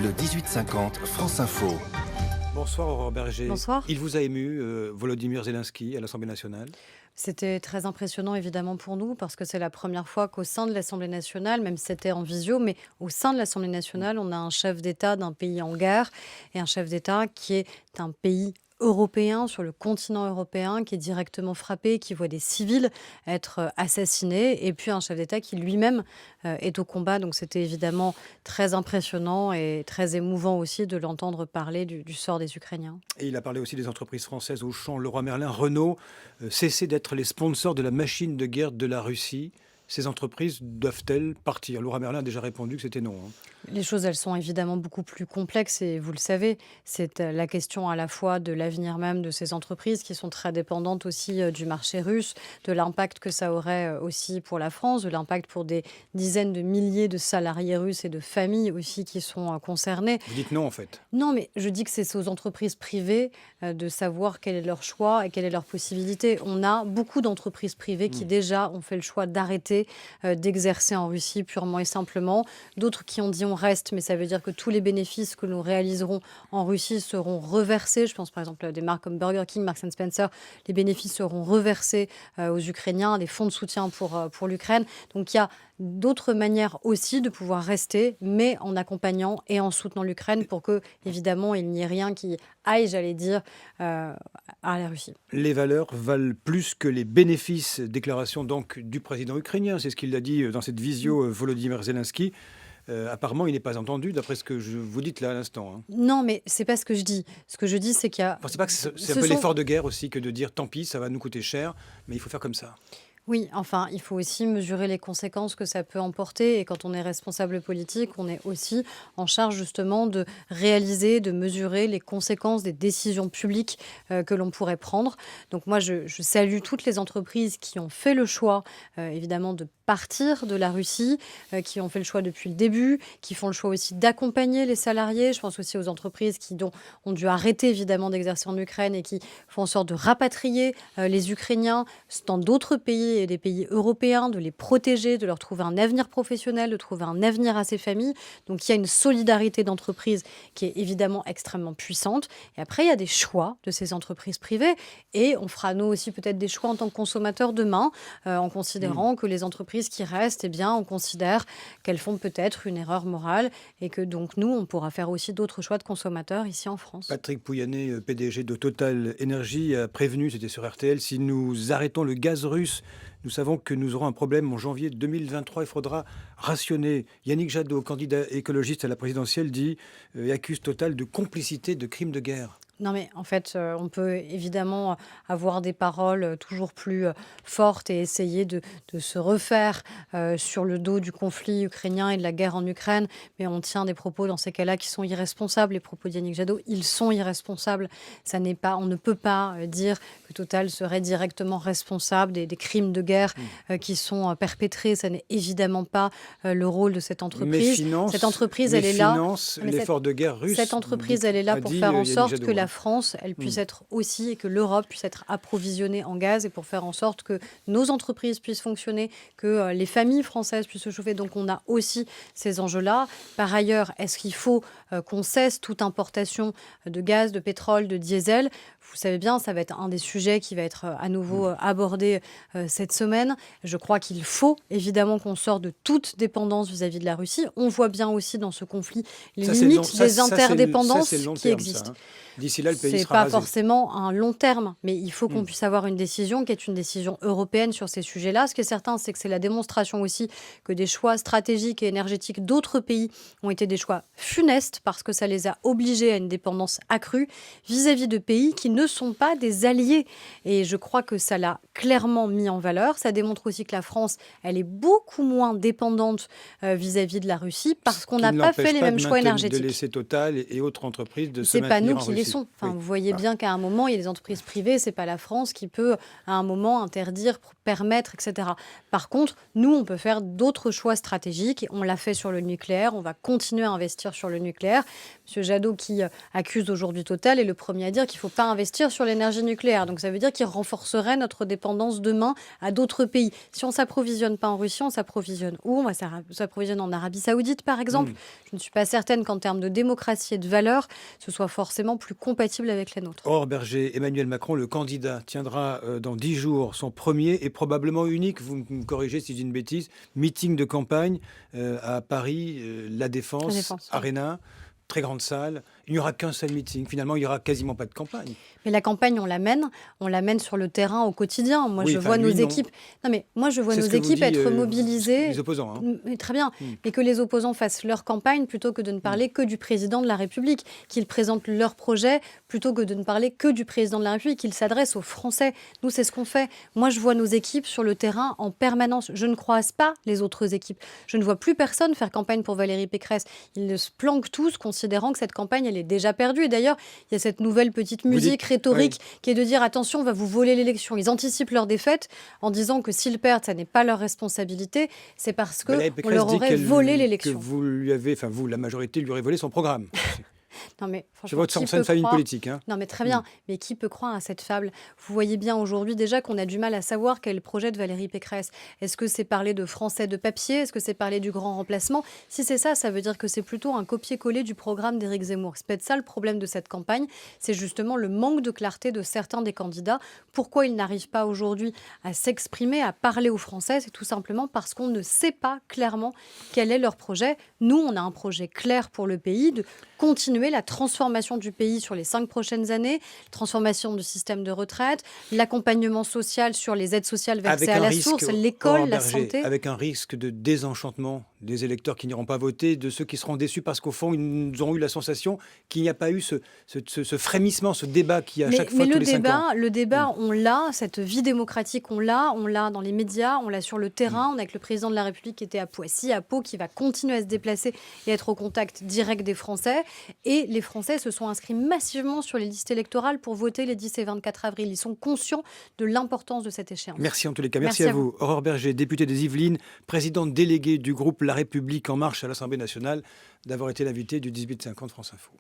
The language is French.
Le 18-50, France Info. Bonsoir Aurore Berger. Bonsoir. Il vous a ému, Volodymyr Zelensky, à l'Assemblée nationale? C'était très impressionnant évidemment pour nous parce que c'est la première fois qu'au sein de l'Assemblée nationale, même si c'était en visio, mais au sein de l'Assemblée nationale, on a un chef d'État d'un pays en guerre et un chef d'État qui est un pays européen, sur le continent européen, qui est directement frappé, qui voit des civils être assassinés, et puis un chef d'État qui lui-même est au combat. Donc c'était évidemment très impressionnant et très émouvant aussi de l'entendre parler du sort des Ukrainiens. Et il a parlé aussi des entreprises françaises, Auchan, Leroy Merlin, Renault, cesser d'être les sponsors de la machine de guerre de la Russie. Ces entreprises doivent-elles partir? Leroy Merlin a déjà répondu que c'était non. Les choses, elles sont évidemment beaucoup plus complexes et vous le savez, c'est la question à la fois de l'avenir même de ces entreprises qui sont très dépendantes aussi du marché russe, de l'impact que ça aurait aussi pour la France, de l'impact pour des dizaines de milliers de salariés russes et de familles aussi qui sont concernées. Vous dites non en fait. Non, mais je dis que c'est aux entreprises privées de savoir quel est leur choix et quelle est leur possibilité. On a beaucoup d'entreprises privées qui déjà ont fait le choix d'arrêter d'exercer en Russie purement et simplement. D'autres qui ont dit on reste, mais ça veut dire que tous les bénéfices que nous réaliserons en Russie seront reversés. Je pense par exemple à des marques comme Burger King, Marks Spencer. Les bénéfices seront reversés aux Ukrainiens, des fonds de soutien pour l'Ukraine. Donc il y a d'autres manières aussi de pouvoir rester, mais en accompagnant et en soutenant l'Ukraine pour que, évidemment, il n'y ait rien qui aille, j'allais dire, à la Russie. Les valeurs valent plus que les bénéfices. Déclaration donc du président ukrainien. C'est ce qu'il a dit dans cette visio, Volodymyr Zelensky. Apparemment, il n'est pas entendu, d'après ce que vous dites là à l'instant. Non, mais c'est pas ce que je dis. Ce que je dis, c'est qu'il y a... Pensez pas que c'est un peu l'effort de guerre aussi que de dire tant pis, ça va nous coûter cher, mais il faut faire comme ça. Oui, enfin, il faut aussi mesurer les conséquences que ça peut emporter. Et quand on est responsable politique, on est aussi en charge justement de réaliser, de mesurer les conséquences des décisions publiques que l'on pourrait prendre. Donc moi, je salue toutes les entreprises qui ont fait le choix, évidemment, de partir de la Russie, qui ont fait le choix depuis le début, qui font le choix aussi d'accompagner les salariés. Je pense aussi aux entreprises qui ont dû arrêter évidemment d'exercer en Ukraine et qui font en sorte de rapatrier les Ukrainiens dans d'autres pays et des pays européens, de les protéger, de leur trouver un avenir professionnel, de trouver un avenir à ces familles. Donc il y a une solidarité d'entreprises qui est évidemment extrêmement puissante. Et après, il y a des choix de ces entreprises privées et on fera nous aussi peut-être des choix en tant que consommateurs demain en considérant que les entreprises qui restent, eh bien, on considère qu'elles font peut-être une erreur morale et que donc nous, on pourra faire aussi d'autres choix de consommateurs ici en France. Patrick Pouyanné, PDG de Total Energy, a prévenu, c'était sur RTL, si nous arrêtons le gaz russe, nous savons que nous aurons un problème en janvier 2023. Il faudra rationner. Yannick Jadot, candidat écologiste à la présidentielle, dit et accuse Total de complicité de crimes de guerre. Non mais en fait, on peut évidemment avoir des paroles toujours plus fortes et essayer de se refaire sur le dos du conflit ukrainien et de la guerre en Ukraine, mais on tient des propos dans ces cas-là qui sont irresponsables. Les propos de Yannick Jadot, ils sont irresponsables. Ça n'est pas, on ne peut pas dire que Total serait directement responsable des crimes de guerre qui sont perpétrés. Ça n'est évidemment pas le rôle de cette entreprise. Cette entreprise, elle est là. L'effort de guerre russe. Cette entreprise, elle est là pour faire en sorte que la France, elle puisse être aussi, et que l'Europe puisse être approvisionnée en gaz et pour faire en sorte que nos entreprises puissent fonctionner, que les familles françaises puissent se chauffer. Donc on a aussi ces enjeux-là. Par ailleurs, est-ce qu'il faut qu'on cesse toute importation de gaz, de pétrole, de diesel? Vous savez bien, ça va être un des sujets qui va être à nouveau abordé cette semaine. Je crois qu'il faut évidemment qu'on sorte de toute dépendance vis-à-vis de la Russie. On voit bien aussi dans ce conflit les limites des interdépendances qui existent. D'ici là, le pays C'est sera pas rasé. forcément un long terme, mais il faut qu'on puisse avoir une décision qui est une décision européenne sur ces sujets-là. Ce qui est certain, c'est que c'est la démonstration aussi que des choix stratégiques et énergétiques d'autres pays ont été des choix funestes parce que ça les a obligés à une dépendance accrue vis-à-vis de pays qui ne sont pas des alliés. Et je crois que ça l'a clairement mis en valeur. Ça démontre aussi que la France, elle est beaucoup moins dépendante vis-à-vis de la Russie parce qu'on n'a pas fait les mêmes choix énergétiques. De laisser Total et autres entreprises de se C'est pas maintenir nous en qui les Russie. sont. Enfin, Oui. vous voyez bien qu'à un moment, il y a des entreprises privées, c'est pas la France qui peut, à un moment, interdire, permettre, etc. Par contre, nous, on peut faire d'autres choix stratégiques. On l'a fait sur le nucléaire, on va continuer à investir sur le nucléaire. Monsieur Jadot, qui accuse aujourd'hui Total, est le premier à dire qu'il ne faut pas investir investir sur l'énergie nucléaire. Donc ça veut dire qu'il renforcerait notre dépendance demain à d'autres pays. Si on ne s'approvisionne pas en Russie, on s'approvisionne où? On va s'approvisionner en Arabie Saoudite, par exemple. Je ne suis pas certaine qu'en termes de démocratie et de valeurs, ce soit forcément plus compatible avec les nôtres. Aurore Berger, Emmanuel Macron, le candidat, tiendra dans 10 jours son premier et probablement unique, vous me corrigez si je dis une bêtise, meeting de campagne à Paris, La Défense, Oui. Arena, très grande salle. Il n'y aura qu'un seul meeting. Finalement, il n'y aura quasiment pas de campagne. Mais la campagne, on l'amène sur le terrain au quotidien. Moi, Oui, je enfin, vois nos lui, non. équipes. Non, mais moi, je vois C'est nos ce que vous équipes dit, être mobilisées. les opposants. Mais très bien, mais que les opposants fassent leur campagne plutôt que de ne parler que du président de la République, qu'ils présentent leur projet plutôt que de ne parler que du président de la République, qu'ils s'adressent aux Français. Nous, c'est ce qu'on fait. Moi, je vois nos équipes sur le terrain en permanence. Je ne croise pas les autres équipes. Je ne vois plus personne faire campagne pour Valérie Pécresse. Ils se planquent tous, considérant que cette campagne, elle est déjà perdue. Et d'ailleurs, il y a cette nouvelle petite musique rhétorique qui est de dire attention, on va vous voler l'élection. Ils anticipent leur défaite en disant que s'ils perdent, ça n'est pas leur responsabilité, c'est parce qu'on leur aurait volé l'élection. Que vous lui avez, enfin vous, la majorité, lui aurait volé son programme. Non mais C'est franchement, votre scène famille politique. Hein. Non mais très bien, mais qui peut croire à cette fable? Vous voyez bien aujourd'hui déjà qu'on a du mal à savoir quel est le projet de Valérie Pécresse. Est-ce que c'est parler de français de papier? Est-ce que c'est parler du grand remplacement? Si c'est ça, ça veut dire que c'est plutôt un copier-coller du programme d'Éric Zemmour. C'est peut-être ça le problème de cette campagne, c'est justement le manque de clarté de certains des candidats. Pourquoi ils n'arrivent pas aujourd'hui à s'exprimer, à parler aux Français? C'est tout simplement parce qu'on ne sait pas clairement quel est leur projet. Nous, on a un projet clair pour le pays, de continuer la transformation du pays sur les 5 prochaines années, transformation du système de retraite, l'accompagnement social sur les aides sociales versées à la source, l'école, la santé. Avec un risque de désenchantement des électeurs qui n'iront pas voter, de ceux qui seront déçus parce qu'au fond, ils ont eu la sensation qu'il n'y a pas eu ce frémissement, ce débat qui a chaque fois tous les 5 ans. Le débat, on l'a, cette vie démocratique, on l'a dans les médias, on l'a sur le terrain, on a avec le président de la République qui était à Poissy, à Pau, qui va continuer à se déplacer et être au contact direct des Français. Et les Français se sont inscrits massivement sur les listes électorales pour voter les 10 et 24 avril. Ils sont conscients de l'importance de cette échéance. Merci en tous les cas. Merci à vous. Aurore Berger, députée des Yvelines, présidente déléguée du groupe La République En Marche à l'Assemblée nationale, d'avoir été l'invitée du 18-50 France Info.